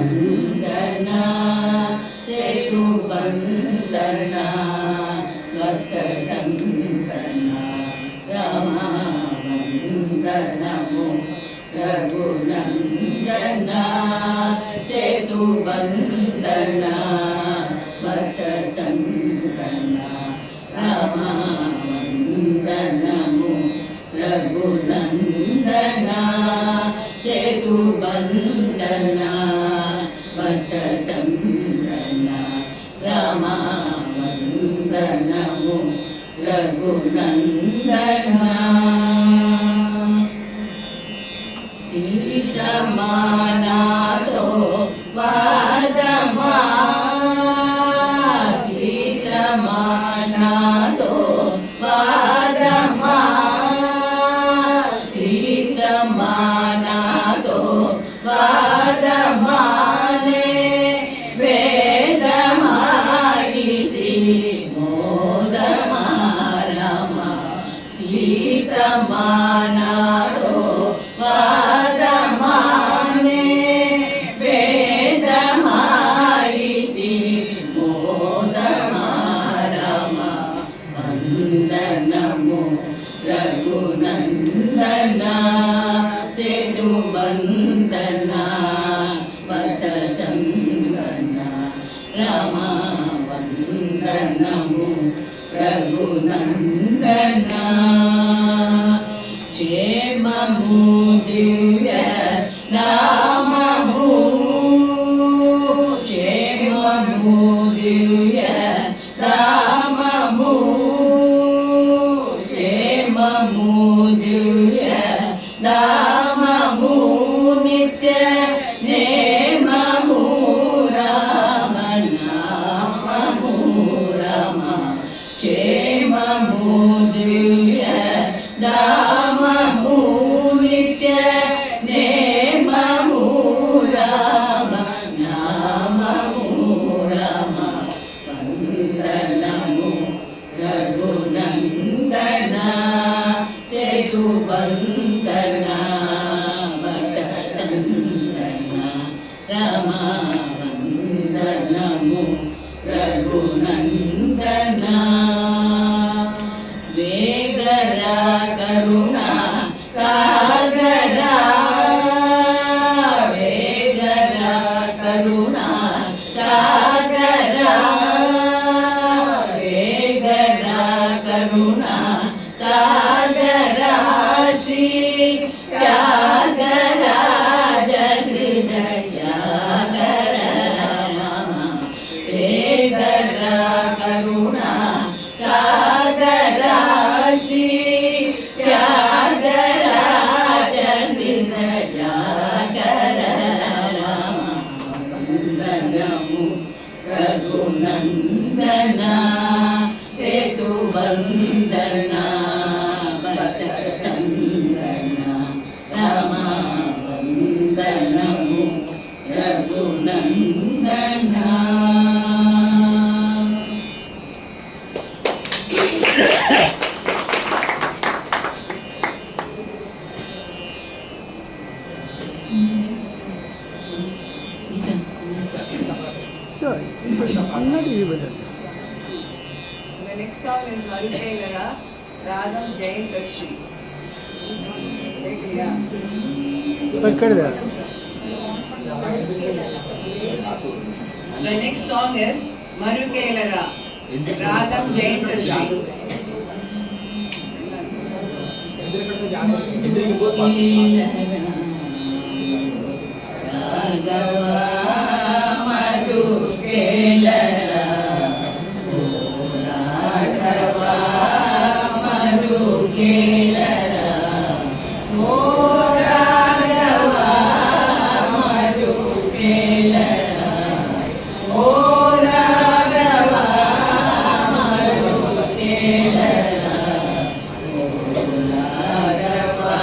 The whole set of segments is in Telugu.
వందన సేతు వందన భక్త చందన రామ వందనము రఘునందన సేతు వందన భక్త చందన రామ వందనము రఘునందన సేతు వందన భక్త చందన రామ వందనము రఘునందన సీతమానాతో వాదమా సీతమానాతో వాదమా సీతమానాతో వాదమానే వేదమాయితి మోదమారమ సీతమానాతో వాదమానే వేదమాయితి మోదమారమ వందనము రఘునందన సేతు వందన భక్త చందన రామ వందనము రఘునందన క్షేమము దివ్య నామము క్షేమము దివ్య నామము క్షేమము దివ్య నామము నిత్య నేమము రామ నామము రామ క్షేమము దివ్య నామము నిత్య నేమము రామ నామము రామ వందనము రఘునందన సేతు వందన భక్త చందన రామ వందనము రఘునందన వేదరా కరుణ సాగరా వేదరా కరుణ సాగరా వేదరా కరుణ సాగరా శ్రీ త్యాగరాజ హృదయాగర వేదరా కరుణ సాగరా శ్రీ త్యాగరాజ హృదయాగర వందనము రఘునందన సేతు వందన భక్త చందన రామ వందనము Raghunandana The next song is Marukelara, Ragam Jayantashri. The next song is Marukelara, Ragam Jayantashri. Raghava మరుకేలరా ఓ రాఘవా మరుకేలరా ఓ రాఘవా మరుకేలరా ఓ రాఘవా మరుకేలరా ఓ రాఘవా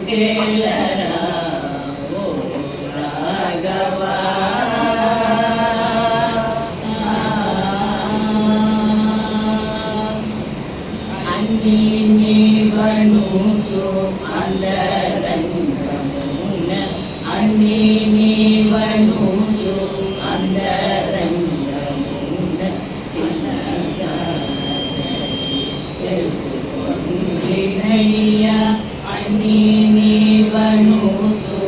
కేలరా ఓ రాఘవా అన్ని నీవనుసు అందరంగమున అన్ని నీవనుసు అందరంగమున తెలుసుకొండినయ్యా అన్ని నీవనుసు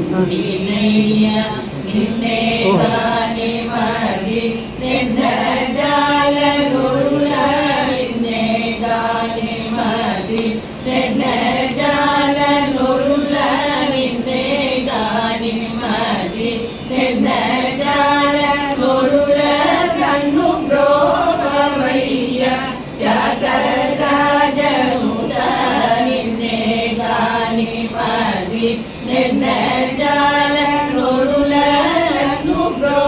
తెలుసుకొండినయ్యా నిన్నే గాని మరి నిన్న జాలరుల నిన్నే గాని మరి నిన్న జాలరుల నిన్నే గాని మరి నిన్న జాలరుల కన్ను బ్రోవయ్య త్యాగరాజనుత నిన్నే గాని మరి నిన్న జాలరుల కన్ను బ్రో